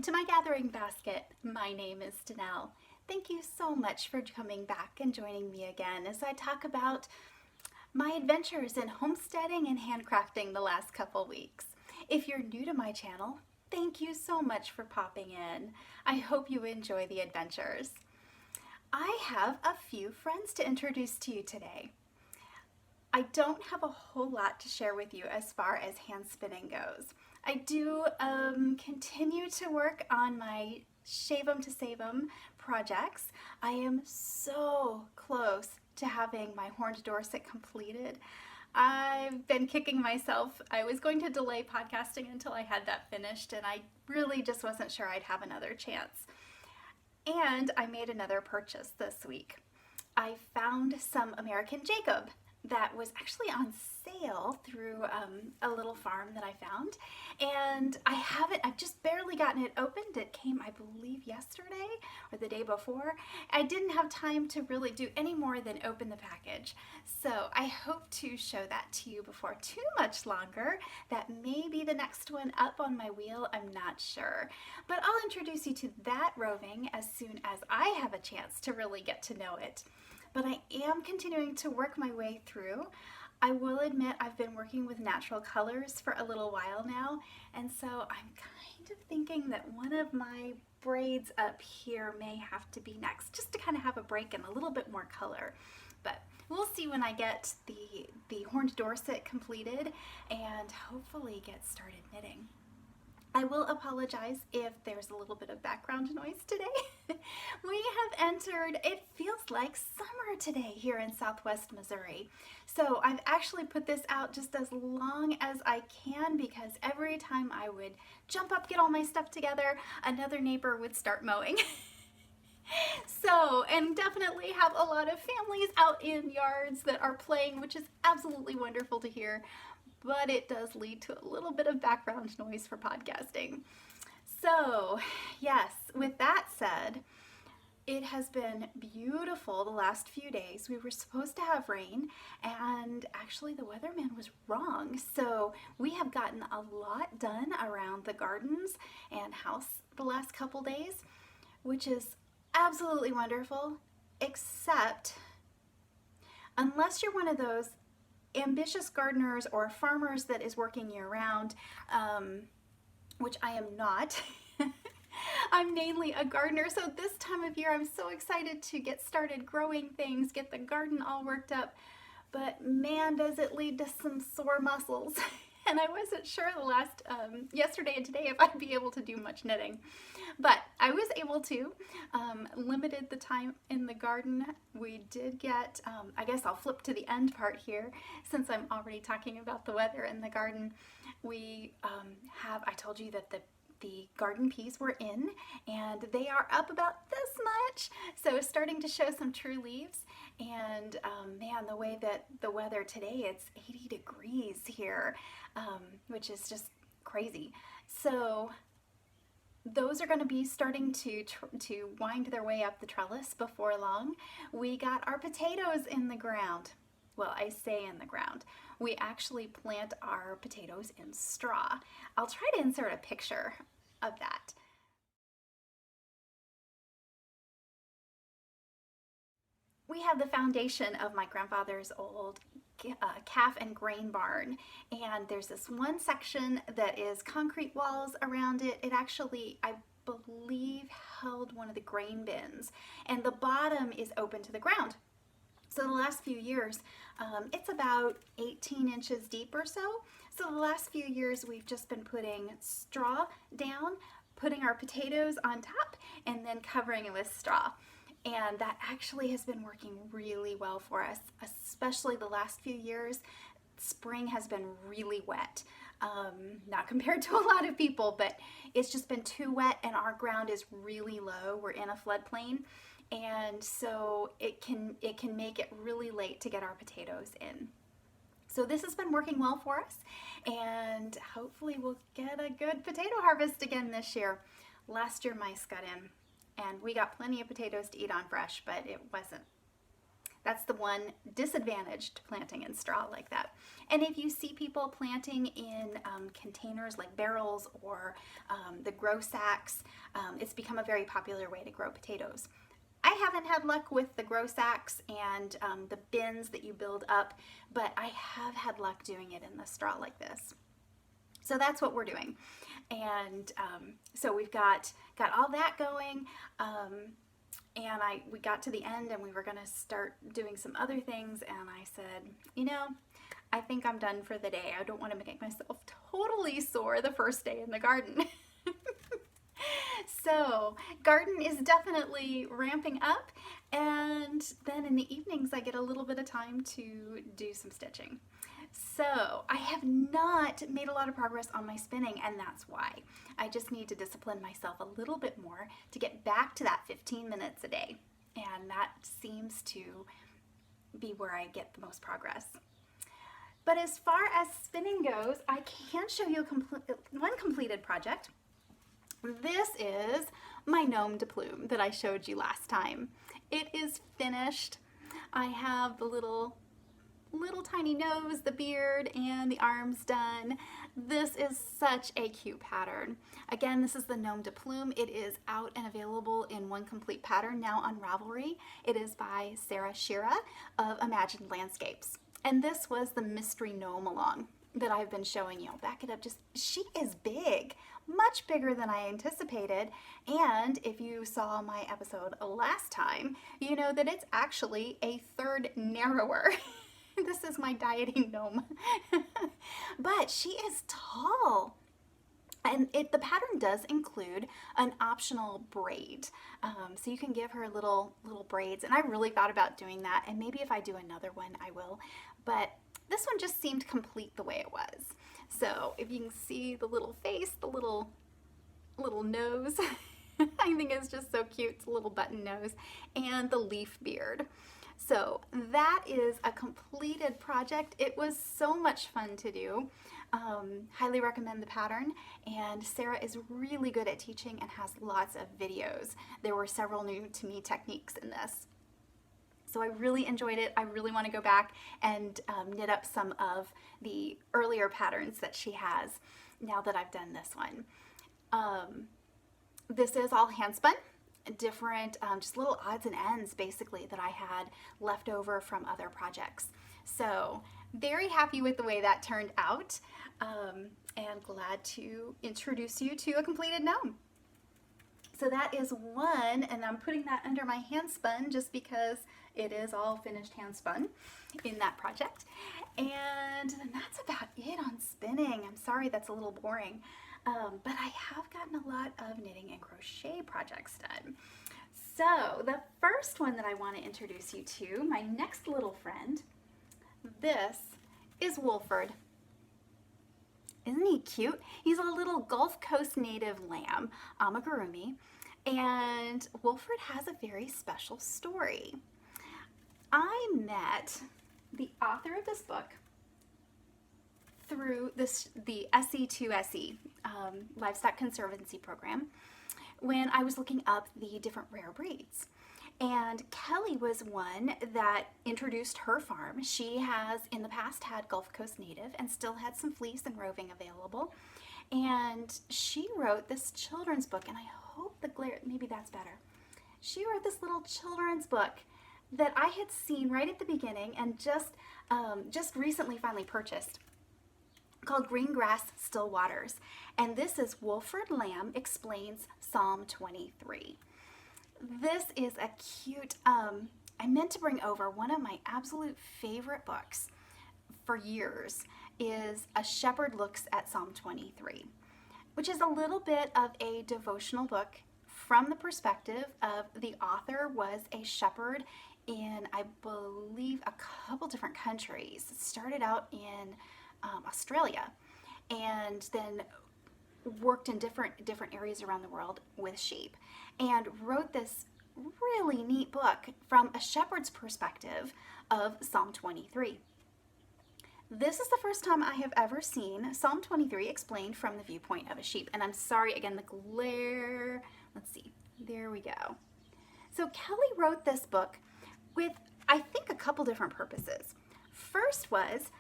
to my gathering basket. My name is Danelle. Thank you so much for coming back and joining me again as I talk about my adventures in homesteading and handcrafting the last couple weeks. If you're new to my channel, thank you so much for popping in. I hope you enjoy the adventures. I have a few friends to introduce to you today. I don't have a whole lot to share with you as far as hand spinning goes. I do continue to work on my Shave 'em to Save 'em projects. I am so close to having my horned Dorset completed. I've been kicking myself. I was going to delay podcasting until I had that finished, and I really just wasn't sure I'd have another chance. And I made another purchase this week. I found some American Jacob that was actually on sale through a little farm that I found, and I've just barely gotten it opened. It came, I believe, yesterday or the day before. I didn't have time to really do any more than open the package, so I hope to show that to you before too much longer. That may be the next one up on my wheel, I'm not sure, but I'll introduce you to that roving as soon as I have a chance to really get to know it. But I am continuing to work my way through. I will admit I've been working with natural colors for a little while now, and so I'm kind of thinking that one of my braids up here may have to be next, just to kind of have a break and a little bit more color. But we'll see when I get the horned Dorset completed and hopefully get started knitting. I will apologize if there's a little bit of background noise today. We have entered, it feels like summer today here in Southwest Missouri. So I've actually put this out just as long as I can, because every time I would jump up, get all my stuff together, another neighbor would start mowing. So, and definitely have a lot of families out in yards that are playing, which is absolutely wonderful to hear. But it does lead to a little bit of background noise for podcasting. So yes, with that said, it has been beautiful the last few days. We were supposed to have rain, and actually the weatherman was wrong. So we have gotten a lot done around the gardens and house the last couple days, which is absolutely wonderful, except unless you're one of those ambitious gardeners or farmers that is working year-round, which I am not. I'm mainly a gardener, so this time of year I'm so excited to get started growing things, get the garden all worked up, but man, does it lead to some sore muscles. And I wasn't sure the last, yesterday and today, if I'd be able to do much knitting. But I was able to, limited the time in the garden. We did get, I guess I'll flip to the end part here, since I'm already talking about the weather in the garden. We I told you that the garden peas were in, and they are up about this much, so starting to show some true leaves. And man, the way that the weather today, it's 80 degrees here, which is just crazy. So those are going to be starting to wind their way up the trellis before long. We got our potatoes in the ground. Well, I say in the ground. We actually plant our potatoes in straw. I'll try to insert a picture of that. We have the foundation of my grandfather's old calf and grain barn, and there's this one section that is concrete walls around it. It actually, I believe, held one of the grain bins, and the bottom is open to the ground. So the last few years, it's about 18 inches deep or so. So the last few years we've just been putting straw down, putting our potatoes on top, and then covering it with straw. And that actually has been working really well for us, especially the last few years. Spring has been really wet, not compared to a lot of people, but it's just been too wet, and our ground is really low. We're in a floodplain, and so it can make it really late to get our potatoes in. So this has been working well for us, and hopefully we'll get a good potato harvest again this year. Last year mice got in, and we got plenty of potatoes to eat on fresh, but it wasn't That's the one disadvantage to planting in straw like that. And if you see people planting in containers like barrels or the grow sacks, it's become a very popular way to grow potatoes. I haven't had luck with the grow sacks and the bins that you build up, but I have had luck doing it in the straw like this. So that's what we're doing. And so we've got all that going. And we got to the end and we were going to start doing some other things. And I said, you know, I think I'm done for the day. I don't want to make myself totally sore the first day in the garden. So garden is definitely ramping up, and then in the evenings I get a little bit of time to do some stitching. So I have not made a lot of progress on my spinning, and that's why. I just need to discipline myself a little bit more to get back to that 15 minutes a day, and that seems to be where I get the most progress. But as far as spinning goes, I can show you one completed project. This is my gnome de plume that I showed you last time. It is finished. I have the little tiny nose, the beard, and the arms done. This is such a cute pattern. Again, this is the gnome de plume. It is out and available in one complete pattern now on Ravelry. It is by Sarah Shira of Imagined Landscapes. And this was the mystery gnome along that I've been showing you. I'll back it up. She is big, much bigger than I anticipated. And if you saw my episode last time, you know that it's actually a third narrower. This is my dieting gnome. But she is tall. And the pattern does include an optional braid. So you can give her little braids. And I really thought about doing that. And maybe if I do another one, I will. But this one just seemed complete the way it was. So if you can see the little face, the little nose, I think it's just so cute. It's a little button nose, and the leaf beard. So that is a completed project. It was so much fun to do. Highly recommend the pattern, and Sarah is really good at teaching and has lots of videos. There were several new to me techniques in this. So I really enjoyed it. I really want to go back and knit up some of the earlier patterns that she has now that I've done this one. This is all hand spun, different, just little odds and ends basically that I had left over from other projects. So very happy with the way that turned out, and glad to introduce you to a completed gnome. So that is one, and I'm putting that under my hand spun just because it is all finished hand spun in that project. And that's about it on spinning. I'm sorry that's a little boring, but I have gotten a lot of knitting and crochet projects done. So the first one that I want to introduce you to, my next little friend, this is Woolfred. Isn't he cute? He's a little Gulf Coast native lamb, amigurumi, and Woolfred has a very special story. I met the author of this book through the SE2SE, Livestock Conservancy Program, when I was looking up the different rare breeds. And Kelly was one that introduced her farm. She has in the past had Gulf Coast native and still had some fleece and roving available. And she wrote this children's book, and I hope the glare, maybe that's better. She wrote this little children's book that I had seen right at the beginning and just recently finally purchased, called Green Grass, Still Waters. And this is Woolfred Lamb Explains Psalm 23. This is a cute, I meant to bring over one of my absolute favorite books for years is A Shepherd Looks at Psalm 23, which is a little bit of a devotional book from the perspective of the author was a shepherd in, I believe, a couple different countries. It started out in Australia and then worked in different areas around the world with sheep, and wrote this really neat book from a shepherd's perspective of Psalm 23. This is the first time I have ever seen Psalm 23 explained from the viewpoint of a sheep. And I'm sorry, again, the glare. Let's see. There we go. So Kelly wrote this book with, I think, a couple different purposes. First was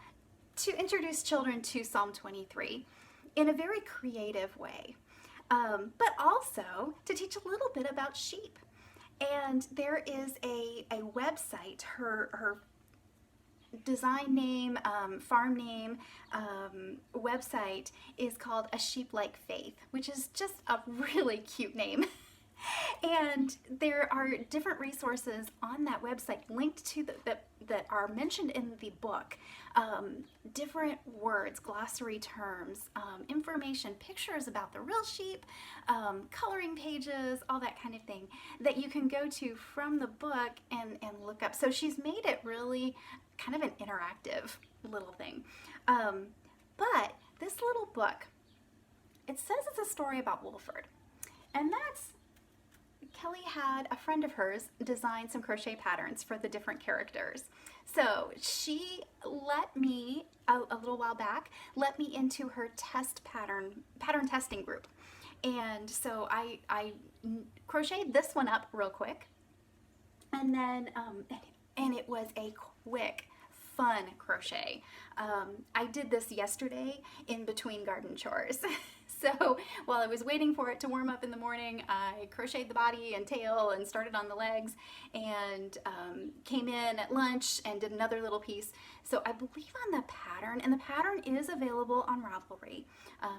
to introduce children to Psalm 23 in a very creative way, but also to teach a little bit about sheep. And there is a website, her design name, farm name, website is called A Sheep Like Faith, which is just a really cute name. And there are different resources on that website linked to that are mentioned in the book. Different words, glossary terms, information, pictures about the real sheep, coloring pages, all that kind of thing that you can go to from the book and look up. So she's made it really kind of an interactive little thing. But this little book, it says it's a story about Woolfred. And that's Kelly had a friend of hers design some crochet patterns for the different characters. So she let me, a little while back, let me into her pattern testing group. And so I crocheted this one up real quick. And then, and it was a quick, fun crochet. I did this yesterday in between garden chores. So while I was waiting for it to warm up in the morning, I crocheted the body and tail and started on the legs, and came in at lunch and did another little piece. So I believe on the pattern, and the pattern is available on Ravelry.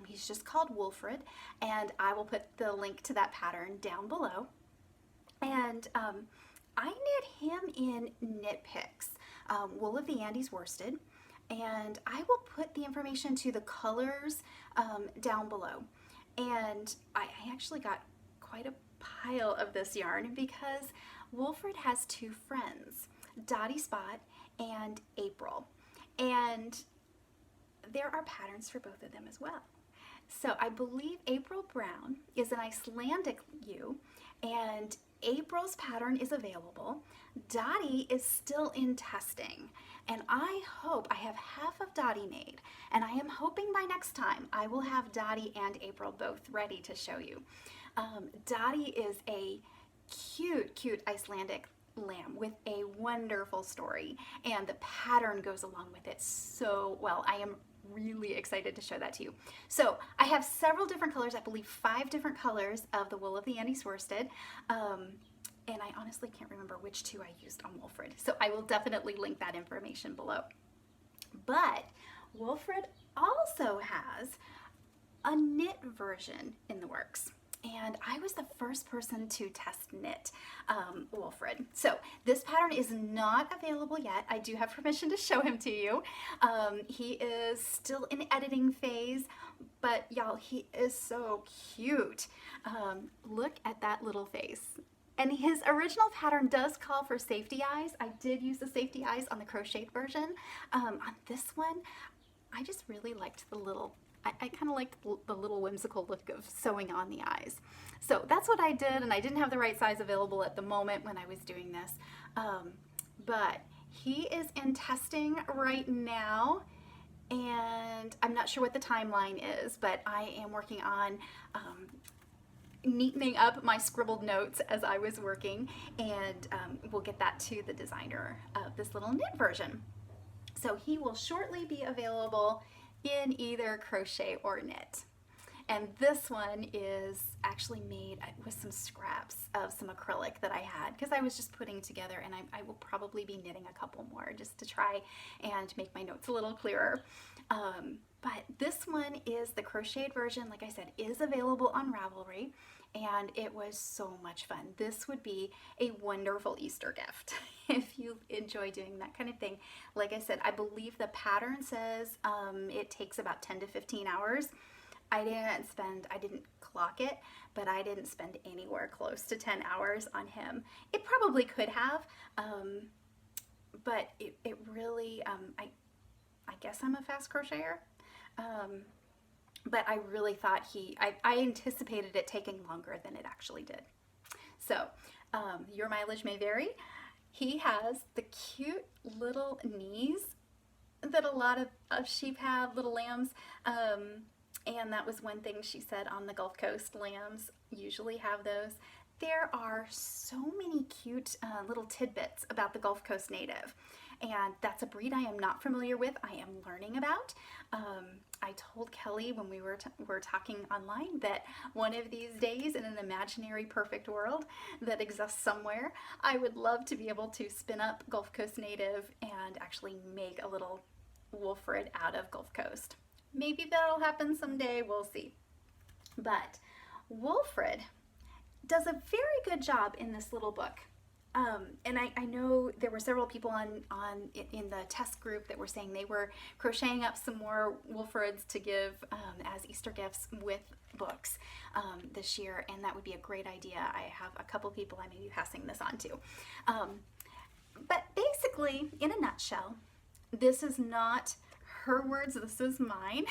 He's just called Woolfred, and I will put the link to that pattern down below. And I knit him in Knit Picks, Wool of the Andes worsted. And I will put the information to the colors down below. And I actually got quite a pile of this yarn because Woolfred has two friends, Dottie Spot and April. And there are patterns for both of them as well. So I believe April Brown is an Icelandic ewe, and April's pattern is available. Dottie is still in testing, and I hope I have half of Dottie made, and I am hoping by next time I will have Dottie and April both ready to show you. Dottie is a cute Icelandic lamb with a wonderful story, and the pattern goes along with it so well. I am really excited to show that to you. So I have several different colors, I believe 5 different colors of the Wool of the Andes worsted. And I honestly can't remember which 2 I used on Woolfred. So I will definitely link that information below. But Woolfred also has a knit version in the works. And I was the first person to test knit Woolfred. So this pattern is not available yet. I do have permission to show him to you. He is still in editing phase, but y'all, he is so cute. Look at that little face. And his original pattern does call for safety eyes. I did use the safety eyes on the crocheted version. On this one, I just really liked the little, I kind of liked the little whimsical look of sewing on the eyes. So that's what I did, and I didn't have the right size available at the moment when I was doing this. But he is in testing right now, and I'm not sure what the timeline is, but I am working on neatening up my scribbled notes as I was working, and we'll get that to the designer of this little knit version. So he will shortly be available in either crochet or knit. And this one is actually made with some scraps of some acrylic that I had because I was just putting together, and I will probably be knitting a couple more just to try and make my notes a little clearer. But this one is the crocheted version, like I said, is available on Ravelry, and it was so much fun. This would be a wonderful Easter gift if you enjoy doing that kind of thing. Like I said, I believe the pattern says it takes about 10 to 15 hours. I didn't clock it, but I didn't spend anywhere close to 10 hours on him. It probably could have, but it really, I guess I'm a fast crocheter. But I really thought I anticipated it taking longer than it actually did. So your mileage may vary. He has the cute little knees that a lot of sheep have, little lambs. And that was one thing she said on the Gulf Coast, lambs usually have those. there are so many cute little tidbits about the Gulf Coast native. And that's a breed I am not familiar with. I am learning about. I told Kelly when we were talking online that one of these days, in an imaginary perfect world that exists somewhere, I would love to be able to spin up Gulf Coast native and actually make a little Woolfred out of Gulf Coast. Maybe that'll happen someday. We'll see. But Woolfred does a very good job in this little book. And I know there were several people in the test group that were saying they were crocheting up some more Woolfreds to give as Easter gifts with books this year, and that would be a great idea. I have a couple people I may be passing this on to. But basically, in a nutshell, this is not her words, this is mine.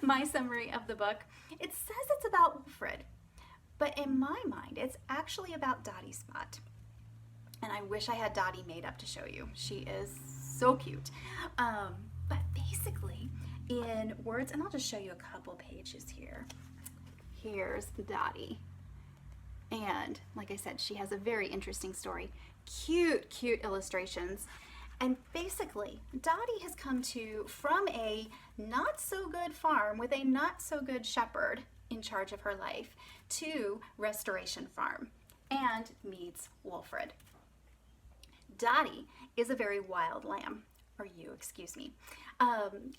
My summary of the book. It says it's about Woolfred, but in my mind, it's actually about Dottie Spot. And I wish I had Dottie made up to show you. She is so cute. But basically, in words, and I'll just show you a couple pages here. Here's Dottie. And like I said, she has a very interesting story. Cute, cute illustrations. And basically, Dottie has come from a not so good farm with a not so good shepherd in charge of her life to Restoration Farm and meets Woolfred. Dottie is a very wild lamb, or ewe, excuse me.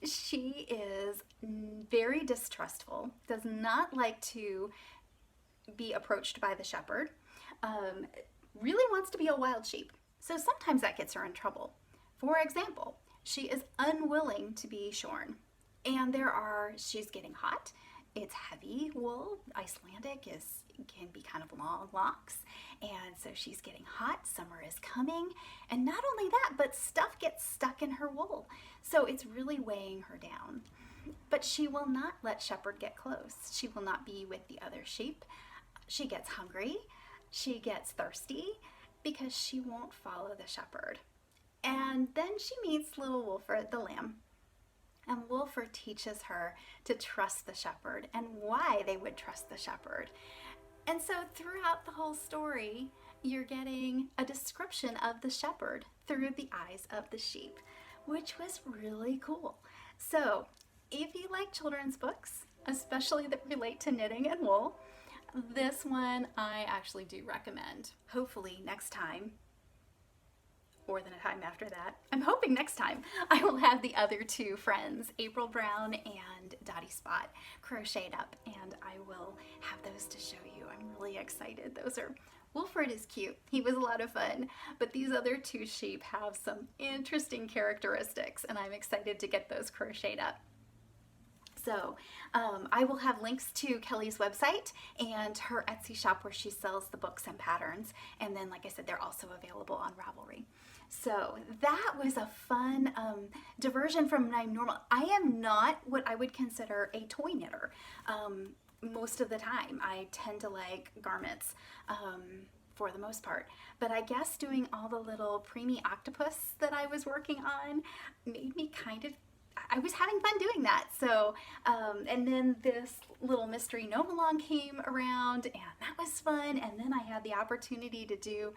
She is very distrustful, does not like to be approached by the shepherd, really wants to be a wild sheep. So sometimes that gets her in trouble. For example, she is unwilling to be shorn. And she's getting hot. It's heavy wool. Icelandic can be kind of long locks. And so she's getting hot. Summer is coming. And not only that, but stuff gets stuck in her wool. So it's really weighing her down. But she will not let shepherd get close. She will not be with the other sheep. She gets hungry. She gets thirsty because she won't follow the shepherd. And then she meets little Woolfred, the lamb. And Woolfred teaches her to trust the shepherd and why they would trust the shepherd. And so throughout the whole story, you're getting a description of the shepherd through the eyes of the sheep, which was really cool. So if you like children's books, especially that relate to knitting and wool, this one I actually do recommend. Hopefully next time, or the time after that, I'm hoping next time I will have the other two friends, April Brown and Dottie Spot, crocheted up, and I will have those to show you. I'm really excited. Woolfred is cute. He was a lot of fun, but these other two sheep have some interesting characteristics, and I'm excited to get those crocheted up. So I will have links to Kelly's website and her Etsy shop where she sells the books and patterns. And then, like I said, they're also available on Ravelry. So that was a fun diversion from my normal. I am not what I would consider a toy knitter. Most of the time, I tend to like garments for the most part. But I guess doing all the little preemie octopus that I was working on made me I was having fun doing that. So, and then this little mystery gnome along came around, and that was fun. And then I had the opportunity to do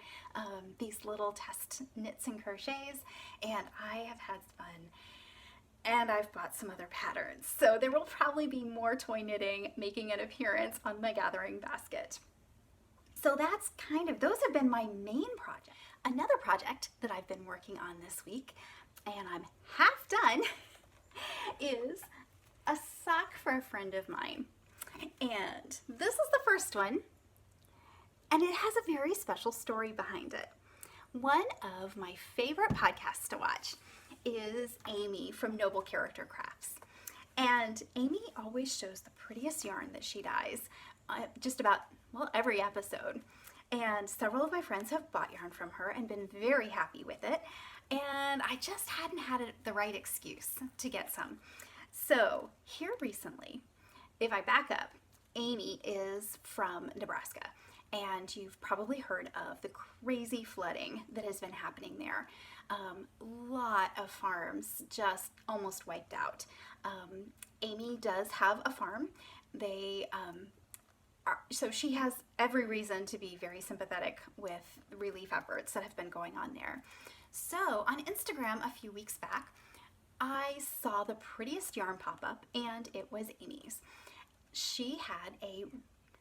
these little test knits and crochets, and I have had fun. And I've bought some other patterns. So there will probably be more toy knitting making an appearance on my gathering basket. So those have been my main project. Another project that I've been working on this week, and I'm half done, is a sock for a friend of mine. And this is the first one, and it has a very special story behind it. One of my favorite podcasts to watch is Amy from Noble Character Crafts. And Amy always shows the prettiest yarn that she dyes just about, every episode. And several of my friends have bought yarn from her and been very happy with it. And I just hadn't had the right excuse to get some. So here recently, if I back up, Amy is from Nebraska, and you've probably heard of the crazy flooding that has been happening there. Lot of farms just almost wiped out. Amy does have a farm. They so she has every reason to be very sympathetic with relief efforts that have been going on there. So on Instagram a few weeks back, I saw the prettiest yarn pop up, and it was Amy's. She had a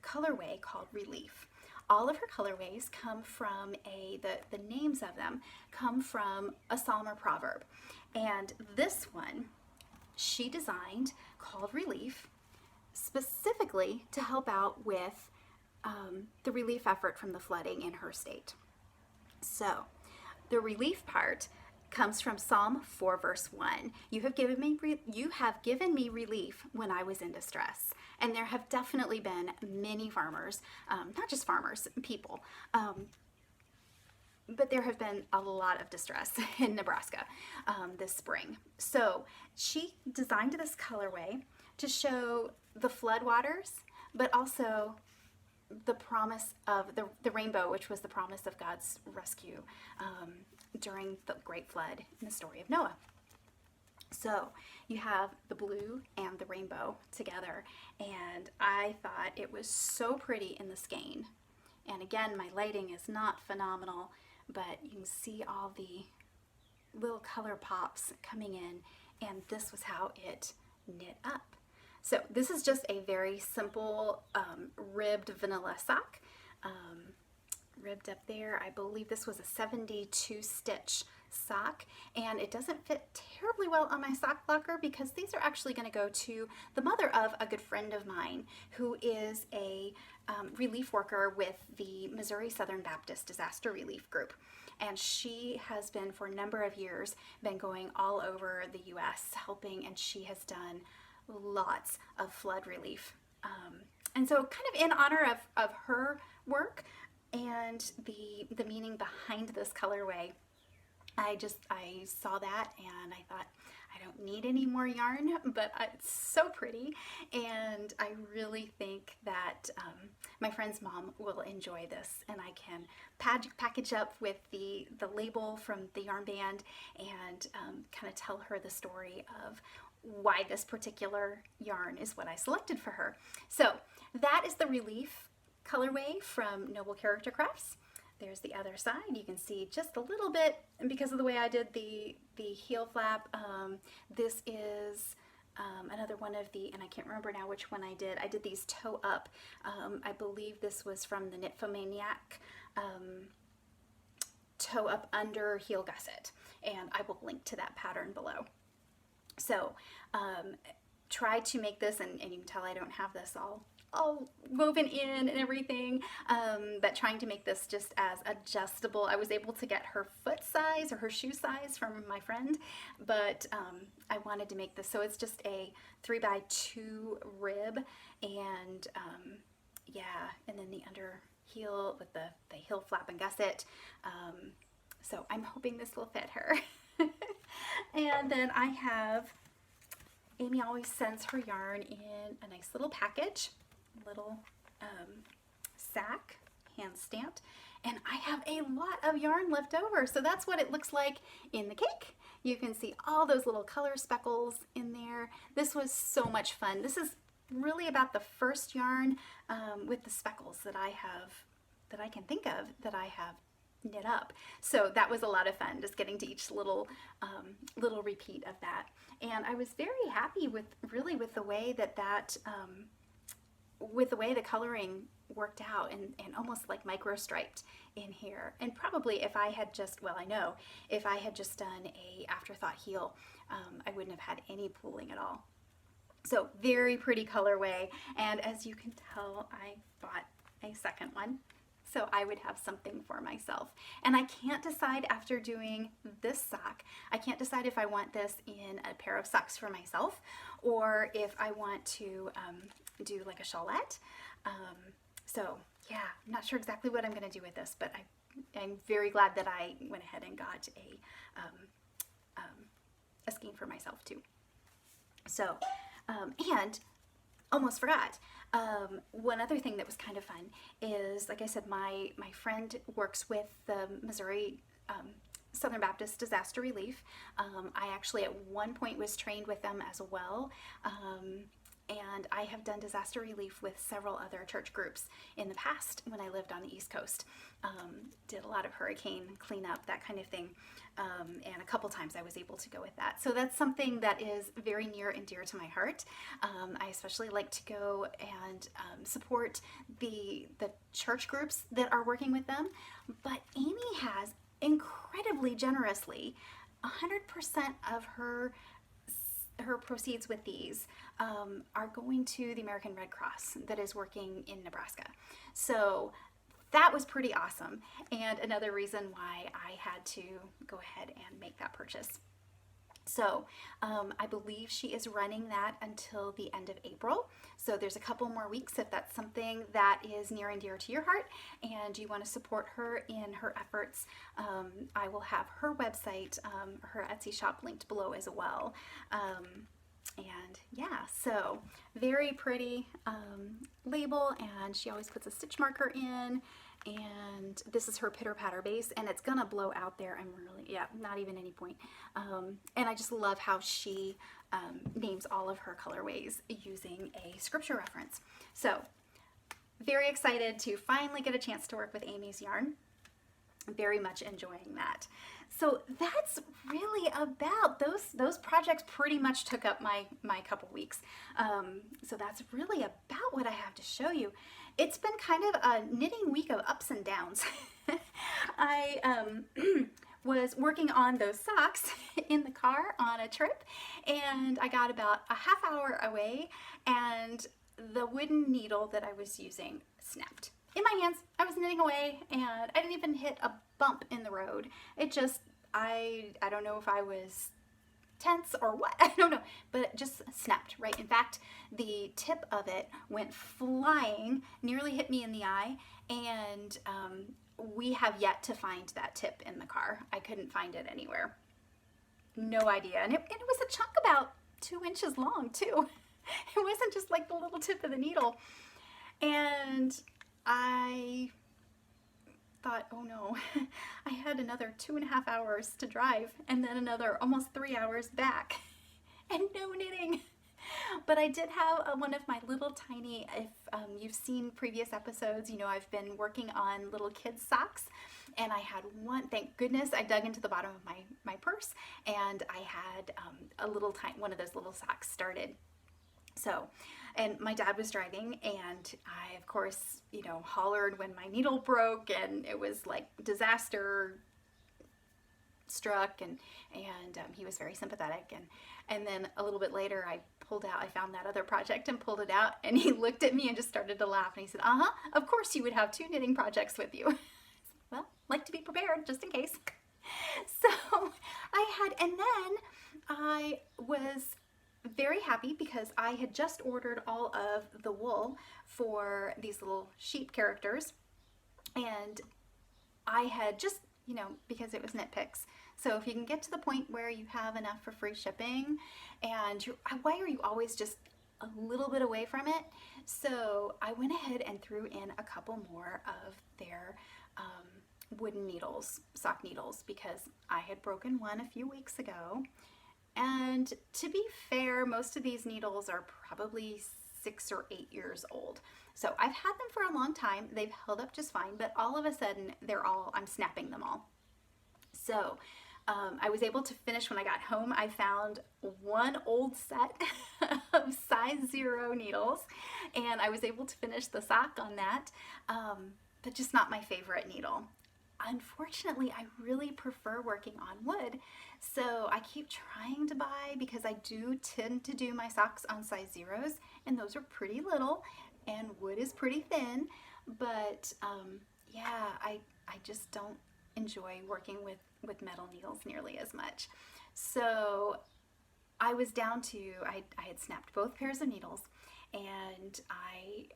colorway called Relief. All of her colorways come from the names of them come from a psalm or proverb. And this one she designed called Relief specifically to help out with the relief effort from the flooding in her state. So the relief part comes from Psalm 4 verse 1. You have given me relief when I was in distress. And there have definitely been many farmers, not just farmers, people, but there have been a lot of distress in Nebraska this spring. So she designed this colorway to show the floodwaters, but also the promise of the rainbow, which was the promise of God's rescue during the great flood in the story of Noah. So you have the blue and the rainbow together, and I thought it was so pretty in the skein. And again, my lighting is not phenomenal, but you can see all the little color pops coming in, and this was how it knit up. So this is just a very simple ribbed vanilla sock. Ribbed up there. I believe this was a 72 stitch sock, and it doesn't fit terribly well on my sock blocker because these are actually going to go to the mother of a good friend of mine who is a relief worker with the Missouri Southern Baptist Disaster Relief Group. And she has been for a number of years been going all over the U.S. helping, and she has done lots of flood relief. And so kind of in honor of her work and the meaning behind this colorway, I saw that and I thought, I don't need any more yarn, but it's so pretty, and I really think that my friend's mom will enjoy this, and I can package up with the label from the yarn band and kind of tell her the story of why this particular yarn is what I selected for her. So that is the Relief colorway from Noble Character Crafts. There's the other side. You can see just a little bit, and because of the way I did the heel flap, this is another one of the, and I can't remember now which one I did. I did these toe up. I believe this was from the Knitfomaniac toe up under heel gusset, and I will link to that pattern below. So try to make this, and you can tell I don't have this all woven in and everything, but trying to make this just as adjustable. I was able to get her foot size or her shoe size from my friend, but I wanted to make this so it's just a 3x2 rib, and yeah, and then the under heel with the heel flap and gusset. So I'm hoping this will fit her. And then I have, Amy always sends her yarn in a nice little package, little sack, hand stamped, and I have a lot of yarn left over, so that's what it looks like in the cake. You can see all those little color speckles in there. This was so much fun. This is really about the first yarn with the speckles that I can think of that I have knit up. So that was a lot of fun, just getting to each little repeat of that. And I was very happy with the way with the way the coloring worked out, and almost like micro striped in here. And probably if I had just, well, I know if I had just done a afterthought heel, I wouldn't have had any pooling at all. So very pretty colorway, and as you can tell, I bought a second one so I would have something for myself. And I can't decide after doing this sock, I can't decide if I want this in a pair of socks for myself or if I want to do like a shawlette. So yeah, I'm not sure exactly what I'm going to do with this, but I'm very glad that I went ahead and got a skein for myself too. So, and almost forgot, one other thing that was kind of fun is, like I said, my friend works with the Missouri Southern Baptist Disaster Relief. I actually at one point was trained with them as well. And I have done disaster relief with several other church groups in the past when I lived on the East Coast. Did a lot of hurricane cleanup, that kind of thing. And a couple times I was able to go with that. So that's something that is very near and dear to my heart. I especially like to go and support the church groups that are working with them. But Amy has incredibly generously 100% of her proceeds with these are going to the American Red Cross that is working in Nebraska. So that was pretty awesome, and another reason why I had to go ahead and make that purchase. So I believe she is running that until the end of April. So there's a couple more weeks if that's something that is near and dear to your heart and you want to support her in her efforts. I will have her website, her Etsy shop linked below as well. And yeah, so very pretty label, and she always puts a stitch marker in. And this is her pitter patter base, and it's gonna blow out there. I'm really, yeah, not even any point. And I just love how she names all of her colorways using a scripture reference. So very excited to finally get a chance to work with Amy's yarn. Very much enjoying that. So that's really about those projects. Pretty much took up my couple weeks. So that's really about what I have to show you. It's been kind of a knitting week of ups and downs. I was working on those socks in the car on a trip, and I got about a half hour away, and the wooden needle that I was using snapped in my hands. I was knitting away, and I didn't even hit a bump in the road. It just, I don't know if I was tense or what, I don't know, but it just snapped, right? In fact, the tip of it went flying, nearly hit me in the eye, and we have yet to find that tip in the car. I couldn't find it anywhere. No idea. And it was a chunk about 2 inches long too. It wasn't just like the little tip of the needle. And I thought, oh no, I had another 2.5 hours to drive and then another almost 3 hours back and no knitting. But I did have one of my little tiny, if you've seen previous episodes, you know I've been working on little kids socks, and I had one, thank goodness, I dug into the bottom of my purse, and I had a little tiny, one of those little socks started. So, and my dad was driving, and I, of course, you know, hollered when my needle broke, and it was like disaster struck, and he was very sympathetic, and then a little bit later I found that other project and pulled it out, and he looked at me and just started to laugh, and he said, of course you would have 2 knitting projects with you. Well, like to be prepared just in case. So and then I was very happy because I had just ordered all of the wool for these little sheep characters, and I had just, you know, because it was Knit Picks. So if you can get to the point where you have enough for free shipping, and why are you always just a little bit away from it? So I went ahead and threw in a couple more of their wooden needles, sock needles, because I had broken one a few weeks ago. And to be fair, most of these needles are probably 6 or 8 years old. So I've had them for a long time. They've held up just fine, but all of a sudden I'm snapping them all. So I was able to finish when I got home. I found one old set of size 0 needles, and I was able to finish the sock on that, but just not my favorite needle. Unfortunately, I really prefer working on wood, so I keep trying to buy, because I do tend to do my socks on size 0s, and those are pretty little, and wood is pretty thin, but yeah, I just don't enjoy working with metal needles nearly as much. So I was down to, I had snapped both pairs of needles, and I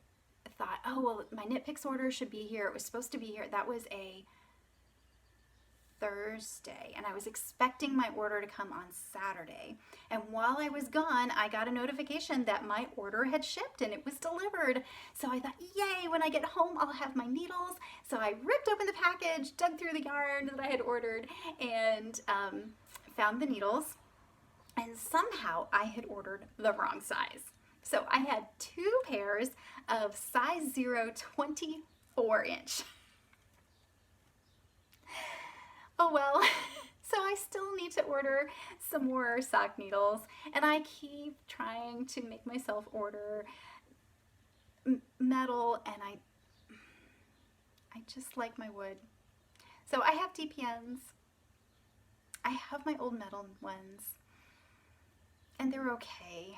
thought, oh, well, my Knit Picks order should be here. It was supposed to be here. That was a Thursday, and I was expecting my order to come on Saturday. And while I was gone, I got a notification that my order had shipped and it was delivered. So I thought, yay, when I get home, I'll have my needles. So I ripped open the package, dug through the yarn that I had ordered, and found the needles. And somehow I had ordered the wrong size. So I had 2 pairs of size 0 24-inch. Oh well. So I still need to order some more sock needles, and I keep trying to make myself order metal, and I just like my wood. So I have DPNs. I have my old metal ones, and they're okay,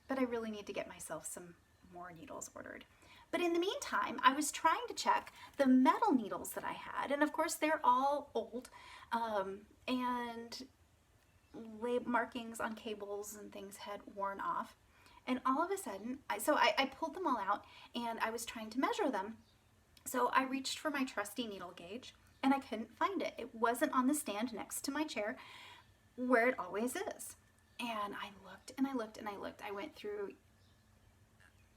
but I really need to get myself some more needles ordered. But in the meantime, I was trying to check the metal needles that I had, and of course they're all old, and markings on cables and things had worn off. And all of a sudden, I pulled them all out, and I was trying to measure them. So I reached for my trusty needle gauge, and I couldn't find it. It wasn't on the stand next to my chair where it always is. And I looked and I looked and I looked. I went through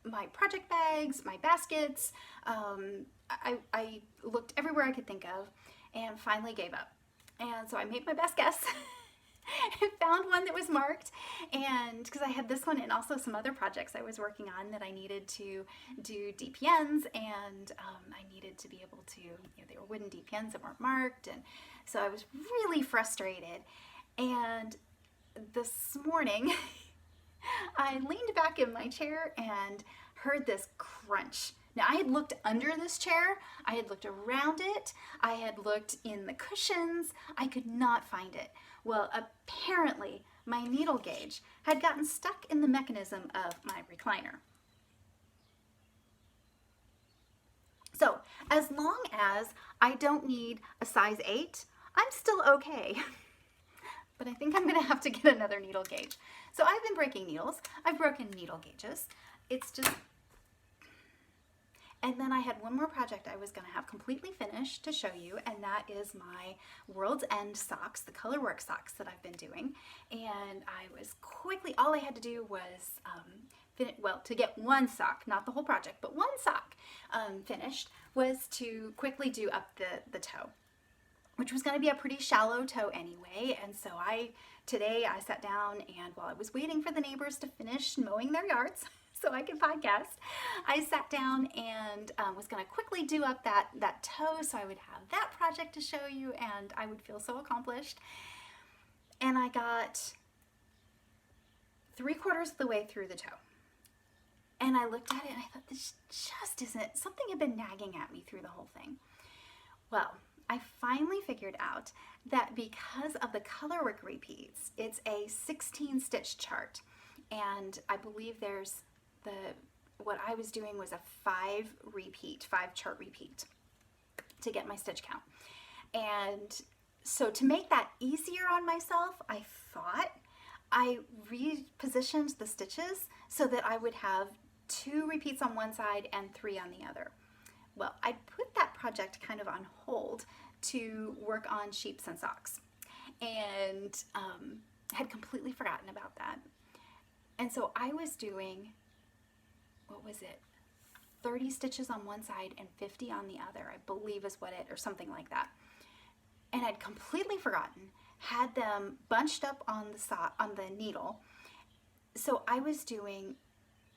my project bags, my baskets. I looked everywhere I could think of, and finally gave up. And so I made my best guess. I found one that was marked, and because I had this one and also some other projects I was working on that I needed to do DPNs, and I needed to be able to, they were wooden DPNs that weren't marked, and so I was really frustrated. And this morning I leaned back in my chair and heard this crunch. Now, I had looked under this chair, I had looked around it, I had looked in the cushions, I could not find it. Well, apparently my needle gauge had gotten stuck in the mechanism of my recliner. So, as long as I don't need a size 8, I'm still okay. But I think I'm gonna have to get another needle gauge. So I've been breaking needles, I've broken needle gauges. It's just, and then I had one more project I was going to have completely finished to show you, and that is my World's End socks, the colorwork socks that I've been doing. And I was quickly, all I had to do was, to get one sock, not the whole project, but one sock finished, was to quickly do up the toe, which was going to be a pretty shallow toe anyway. And so today I sat down, and while I was waiting for the neighbors to finish mowing their yards, so I could podcast, I sat down and was going to quickly do up that toe so I would have that project to show you, and I would feel so accomplished. And I got 3/4 of the way through the toe. And I looked at it and I thought, this just isn't, something had been nagging at me through the whole thing. Well, I finally figured out that because of the colorwork repeats, it's a 16 stitch chart. And I believe there's what I was doing was a 5 chart repeat to get my stitch count. And so to make that easier on myself, I thought I repositioned the stitches so that I would have 2 repeats on one side and 3 on the other. Well, I put that project kind of on hold to work on sheeps and socks, and had completely forgotten about that. And so I was doing, 30 stitches on one side and 50 on the other, I believe is or something like that. And I'd completely forgotten, had them bunched up on the needle. So I was doing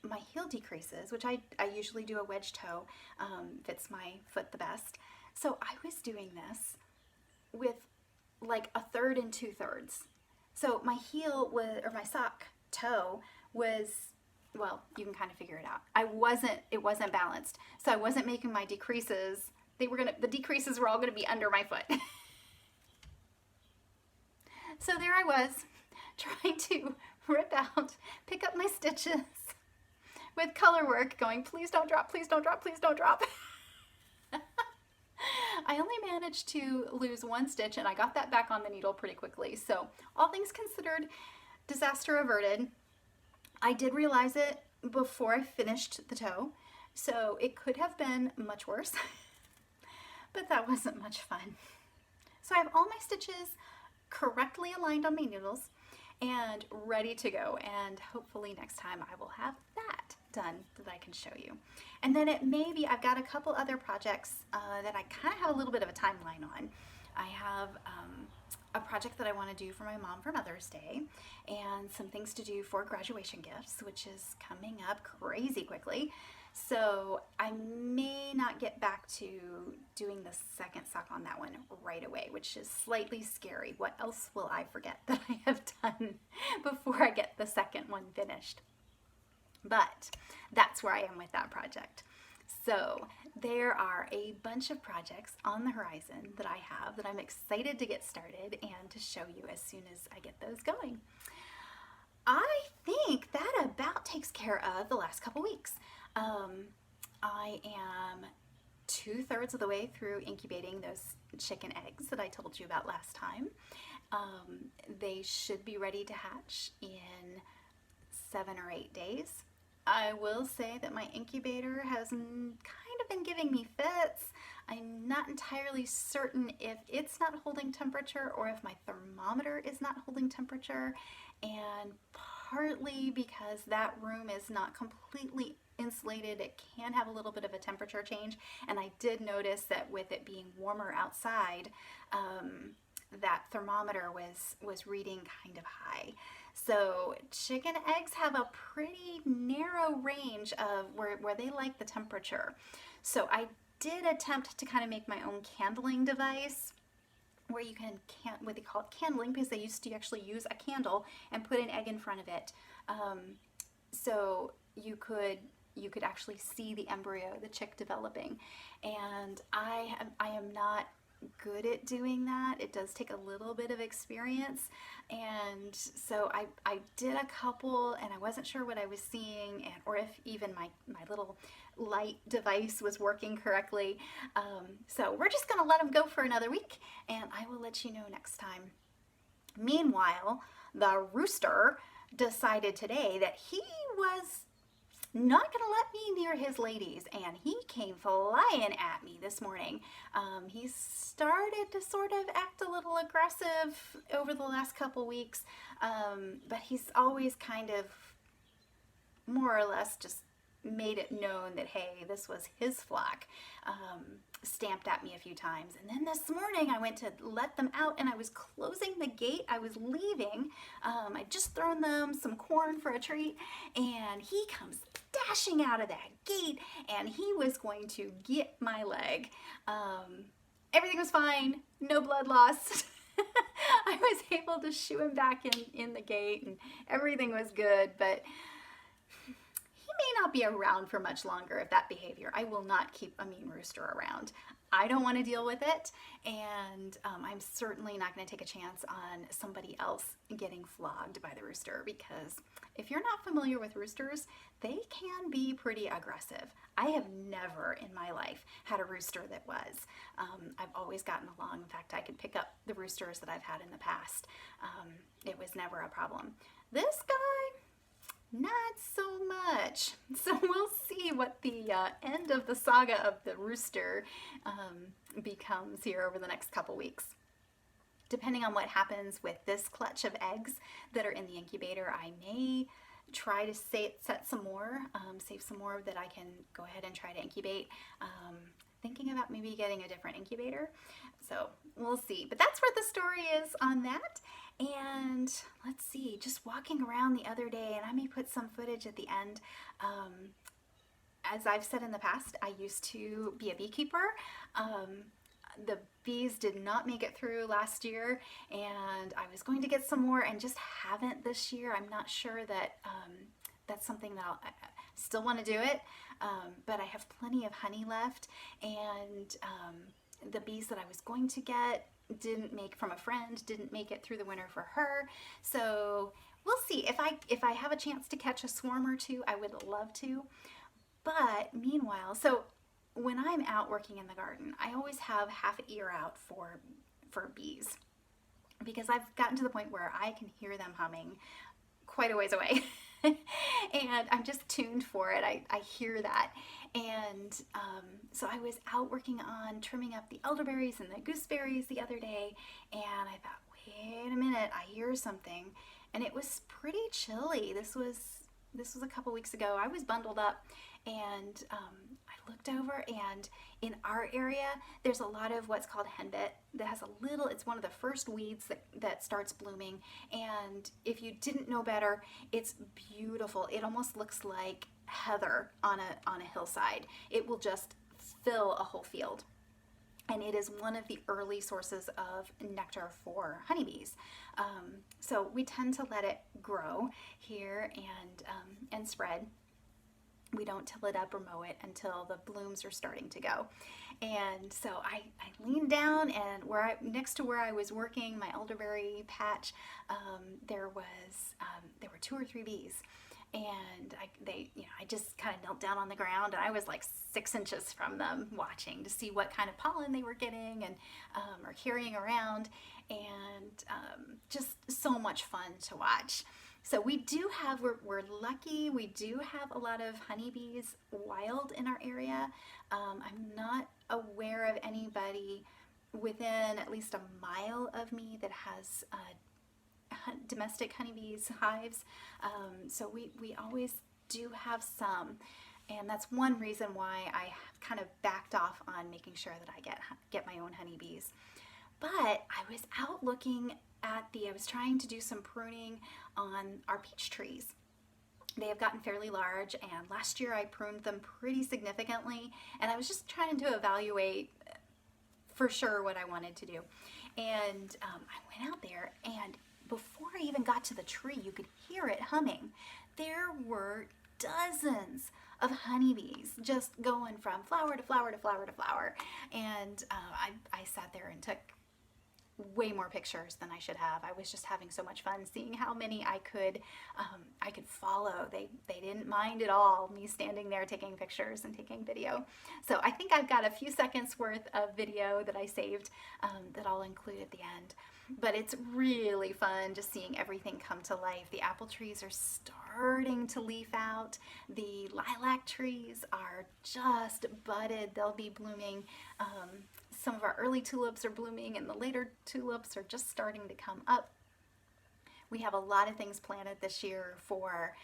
my heel decreases, which I usually do a wedge toe, fits my foot the best. So I was doing this with like 1/3 and 2/3. So my heel or my sock toe was, well, you can kind of figure it out. It wasn't balanced. So I wasn't making my decreases. The decreases were all gonna be under my foot. So there I was, trying to pick up my stitches with color work, going, please don't drop, please don't drop, please don't drop. I only managed to lose 1 stitch, and I got that back on the needle pretty quickly. So all things considered, disaster averted. I did realize it before I finished the toe, so it could have been much worse, but that wasn't much fun. So I have all my stitches correctly aligned on my needles and ready to go, and hopefully next time I will have that done that I can show you. And then I've got a couple other projects that I kind of have a little bit of a timeline on. I have a project that I want to do for my mom for Mother's Day, and some things to do for graduation gifts, which is coming up crazy quickly. So I may not get back to doing the second sock on that one right away, which is slightly scary. What else will I forget that I have done before I get the second one finished? But that's where I am with that project. So there are a bunch of projects on the horizon that I have that I'm excited to get started and to show you as soon as I get those going. I think that about takes care of the last couple weeks. I am 2/3 of the way through incubating those chicken eggs that I told you about last time. They should be ready to hatch in 7 or 8 days. I will say that my incubator has kind of been giving me fits. I'm not entirely certain if it's not holding temperature or if my thermometer is not holding temperature, and partly because that room is not completely insulated, it can have a little bit of a temperature change, and I did notice that with it being warmer outside, that thermometer was reading kind of high. So chicken eggs have a pretty narrow range of where they like the temperature. So I did attempt to kind of make my own candling device where you can, what they call it, candling, because they used to actually use a candle and put an egg in front of it. So you could actually see the embryo, the chick developing. And I am not good at doing that. It does take a little bit of experience, and so I did a couple, and I wasn't sure what I was seeing, or if even my little light device was working correctly. So we're just gonna let them go for another week, and I will let you know next time. Meanwhile, the rooster decided today that he was not gonna let me near his ladies, and he came flying at me this morning. He started to sort of act a little aggressive over the last couple weeks, but he's always kind of more or less just made it known that, hey, this was his flock. Stamped at me a few times, and then this morning I went to let them out, and I was closing the gate. I was leaving. I'd just thrown them some corn for a treat, and he comes dashing out of that gate, and he was going to get my leg. Everything was fine, no blood loss. I was able to shoo him back in the gate, and everything was good, but may not be around for much longer of that behavior. I will not keep a mean rooster around. I don't want to deal with it, and I'm certainly not going to take a chance on somebody else getting flogged by the rooster, because if you're not familiar with roosters, they can be pretty aggressive. I have never in my life had a rooster that was. I've always gotten along. In fact, I could pick up the roosters that I've had in the past. It was never a problem. This guy, not so much. So we'll see what the end of the saga of the rooster becomes here over the next couple weeks. Depending on what happens with this clutch of eggs that are in the incubator, I may try to set some more, save some more that I can go ahead and try to incubate. Thinking about maybe getting a different incubator. So we'll see. But that's where the story is on that. And let's see, just walking around the other day, and I may put some footage at the end. As I've said in the past, I used to be a beekeeper. The bees did not make it through last year, and I was going to get some more and just haven't this year. I'm not sure that that's something that I still want to do it, but I have plenty of honey left, and the bees that I was going to get didn't make it through the winter for her. So we'll see. If I have a chance to catch a swarm or two, I would love to. But meanwhile, so when I'm out working in the garden, I always have half an ear out for bees, because I've gotten to the point where I can hear them humming quite a ways away. And I'm just tuned for it. I hear that. And so I was out working on trimming up the elderberries and the gooseberries the other day, and I thought, wait a minute, I hear something. And it was pretty chilly. This was this was a couple weeks ago. I was bundled up, and I looked over, and in our area there's a lot of what's called henbit that has a little, it's one of the first weeds that starts blooming, and if you didn't know better, it's beautiful. It almost looks like heather on a hillside. It will just fill a whole field, and it is one of the early sources of nectar for honeybees. So we tend to let it grow here and spread. We don't till it up or mow it until the blooms are starting to go. And so I leaned down, and next to where I was working, my elderberry patch, there were 2 or 3 bees. And I just kind of knelt down on the ground, and I was like 6 inches from them, watching to see what kind of pollen they were getting and or carrying around, and just so much fun to watch. So we do have, we're lucky, we do have a lot of honeybees wild in our area. I'm not aware of anybody within at least a mile of me that has domestic honeybees hives, so we always do have some, and that's one reason why I kind of backed off on making sure that I get my own honeybees. But I was out looking at I was trying to do some pruning on our peach trees. They have gotten fairly large, and last year I pruned them pretty significantly, and I was just trying to evaluate for sure what I wanted to do. And I went out there, and before I even got to the tree, you could hear it humming. There were dozens of honeybees just going from flower to flower to flower to flower. And I sat there and took way more pictures than I should have. I was just having so much fun seeing how many I could follow. They didn't mind at all me standing there taking pictures and taking video. So I think I've got a few seconds worth of video that I saved that I'll include at the end. But it's really fun just seeing everything come to life. The apple trees are starting to leaf out. The lilac trees are just budded. They'll be blooming. Some of our early tulips are blooming, and the later tulips are just starting to come up. We have a lot of things planted this year for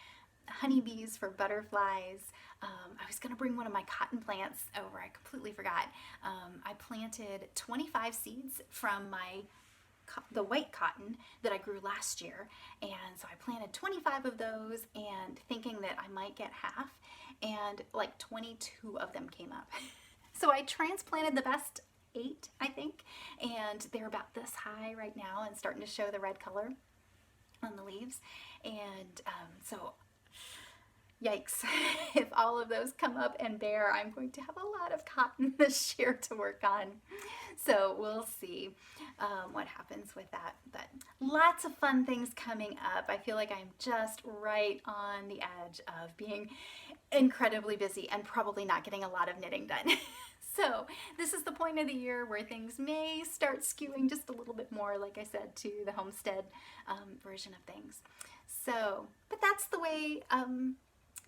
honeybees, for butterflies. I was going to bring one of my cotton plants over. I completely forgot. I planted 25 seeds from the white cotton that I grew last year, and so I planted 25 of those, and thinking that I might get half, and like 22 of them came up. So I transplanted the best 8, I think, and they're about this high right now and starting to show the red color on the leaves. And so yikes, if all of those come up and bear, I'm going to have a lot of cotton this year to work on. So we'll see what happens with that. But lots of fun things coming up. I feel like I'm just right on the edge of being incredibly busy and probably not getting a lot of knitting done. So this is the point of the year where things may start skewing just a little bit more, like I said, to the homestead version of things. So, but that's the way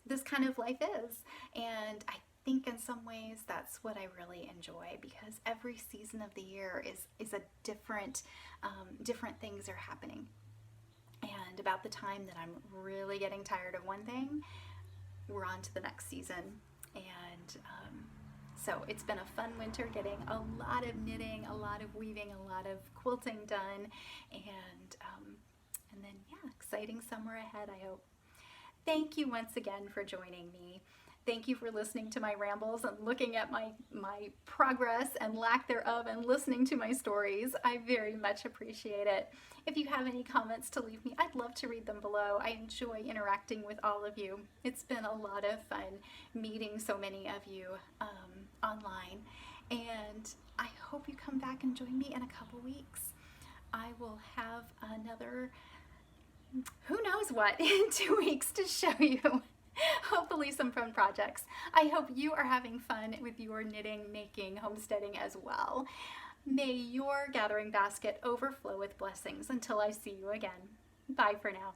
this kind of life is. And I think in some ways that's what I really enjoy, because every season of the year is a different things are happening. And about the time that I'm really getting tired of one thing, we're on to the next season. And so it's been a fun winter, getting a lot of knitting, a lot of weaving, a lot of quilting done, and then yeah, exciting summer ahead, I hope. Thank you once again for joining me. Thank you for listening to my rambles and looking at my progress and lack thereof and listening to my stories. I very much appreciate it. If you have any comments to leave me, I'd love to read them below. I enjoy interacting with all of you. It's been a lot of fun meeting so many of you online, and I hope you come back and join me in a couple weeks. I will have another, who knows what, in 2 weeks to show you. Hopefully some fun projects. I hope you are having fun with your knitting, making, homesteading as well. May your gathering basket overflow with blessings until I see you again. Bye for now.